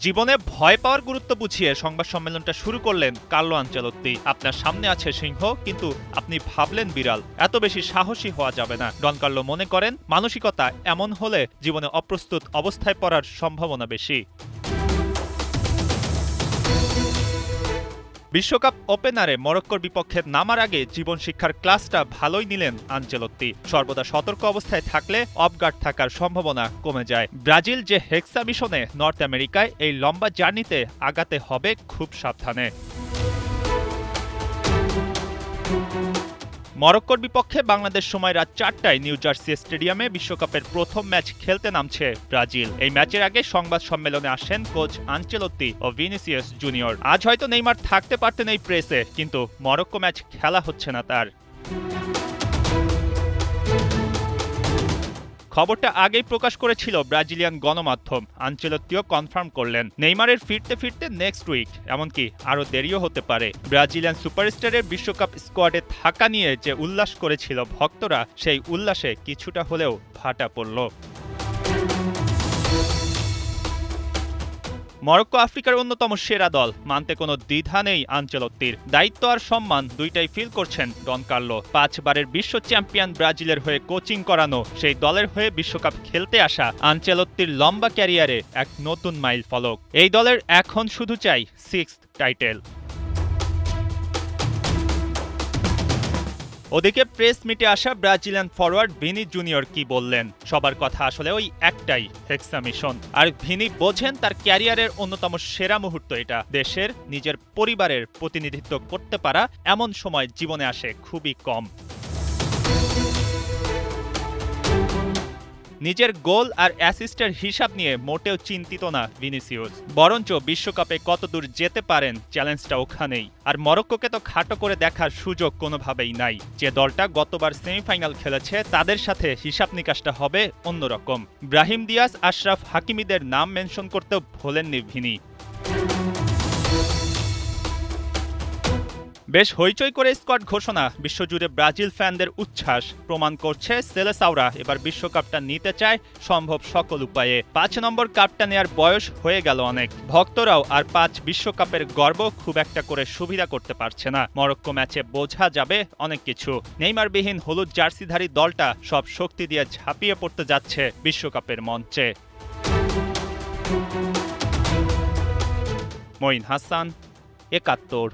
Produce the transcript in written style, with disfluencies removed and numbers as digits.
জীবনে ভয় পাওয়ার গুরুত্ব বুঝিয়ে সংবাদ সম্মেলনটা শুরু করলেন কার্লো আনচেলত্তি। আপনার সামনে আছে সিংহ, কিন্তু আপনি ভাবলেন বিড়াল। এত বেশি সাহসী হওয়া যাবে না। ডন কার্লো মনে করেন, মানসিকতা এমন হলে জীবনে অপ্রস্তুত অবস্থায় পড়ার সম্ভাবনা বেশি। বিশ্বকাপ ওপেনারে মরক্কোর বিপক্ষে নামার আগে জীবন শিক্ষার ক্লাসটা ভালোই নিলেন আনচেলত্তি। সর্বদা সতর্ক অবস্থায় থাকলে অফগার্ড থাকার সম্ভাবনা কমে যায়। ব্রাজিল যে হেক্সা মিশনে নর্থ আমেরিকায়, এই লম্বা জার্নিতে আগাতে হবে খুব সাবধানে। মরক্কোর বিপক্ষে বাংলাদেশ সময় রাত 4টায় নিউ জার্সি স্টেডিয়ামে বিশ্বকাপের প্রথম ম্যাচ খেলতে নামছে ব্রাজিল। এই ম্যাচের আগে সংবাদ সম্মেলনে আসেন কোচ আনচেলত্তি ও ভিনিসিয়াস জুনিয়র। আজ হয়তো নেইমার থাকতে পারতেন এই প্রেসে, কিন্তু মরক্কো ম্যাচ খেলা হচ্ছে না তার। খবরটা আগেই প্রকাশ করেছিল ব্রাজিলিয়ান গণমাধ্যম। আনচেলত্তিও কনফার্ম করলেন, নেইমারের ফিরতে ফিরতে নেক্সট উইক, এমনকি আরও দেরিও হতে পারে। ব্রাজিলিয়ান সুপারস্টারের বিশ্বকাপ স্কোয়াডে থাকা নিয়ে যে উল্লাস করেছিল ভক্তরা, সেই উল্লাসে কিছুটা হলেও ভাটা পড়ল। মরক্কো আফ্রিকার অন্যতম সেরা দল, মানতে কোনো দ্বিধা নেই আনচেলত্তির। দায়িত্ব আর সম্মান দুইটাই ফিল করছেন ডন কার্লো। 5 বারের বিশ্ব চ্যাম্পিয়ন ব্রাজিলের হয়ে কোচিং করানো, সেই দলের হয়ে বিশ্বকাপ খেলতে আসা আনচেলত্তির লম্বা ক্যারিয়ারে এক নতুন মাইল ফলক। এই দলের এখন শুধু চাই 6th টাইটেল। ওদিকে প্রেস মিটে আসা ব্রাজিলিয়ান ফরওয়ার্ড ভিনি জুনিয়র কি বললেন? সবার কথা আসলে ওই একটাই, হেক্সা মিশন। আর ভিনি বোঝেন তার ক্যারিয়ারের অন্যতম সেরা মুহূর্ত এটা। দেশের, নিজের পরিবারের প্রতিনিধিত্ব করতে পারা এমন সময় জীবনে আসে খুবই কম। নিজের গোল আর অ্যাসিস্টের হিসাব নিয়ে মোটেও চিন্তিত না ভিনিসিয়াস, বরঞ্চ বিশ্বকাপে কতদূর যেতে পারেন চ্যালেঞ্জটা ওখানেই। আর মরক্কোকে তো খাটো করে দেখার সুযোগ কোনোভাবেই নাই। যে দলটা গতবার সেমিফাইনাল খেলেছে, তাদের সাথে হিসাব নিকাশটা হবে অন্যরকম। ব্রাহিম দিয়াস, আশরাফ হাকিমিদের নাম মেনশন করতেও ভোলেননি ভিনি। বেশ হইচই করে স্কোয়াড ঘোষণা, বিশ্বজুড়ে ব্রাজিল ফ্যানদের উচ্ছ্বাস প্রমাণ করছে সেলেসাওরা এবার বিশ্বকাপটা নিতে চায় সম্ভব সকল উপায়ে। 5 নম্বর কাপটা নেয়ার বয়স হয়ে গেল অনেক। ভক্তরাও আর 5 বিশ্বকাপের গর্ব খুব একটা করে সুবিধা করতে পারছে না। মরক্কো ম্যাচে বোঝা যাবে অনেক কিছু। নেইমারবিহীন হলুদ জার্সিধারী দলটা সব শক্তি দিয়ে ঝাঁপিয়ে পড়তে যাচ্ছে বিশ্বকাপের মঞ্চে। মঈন হাসান, 71।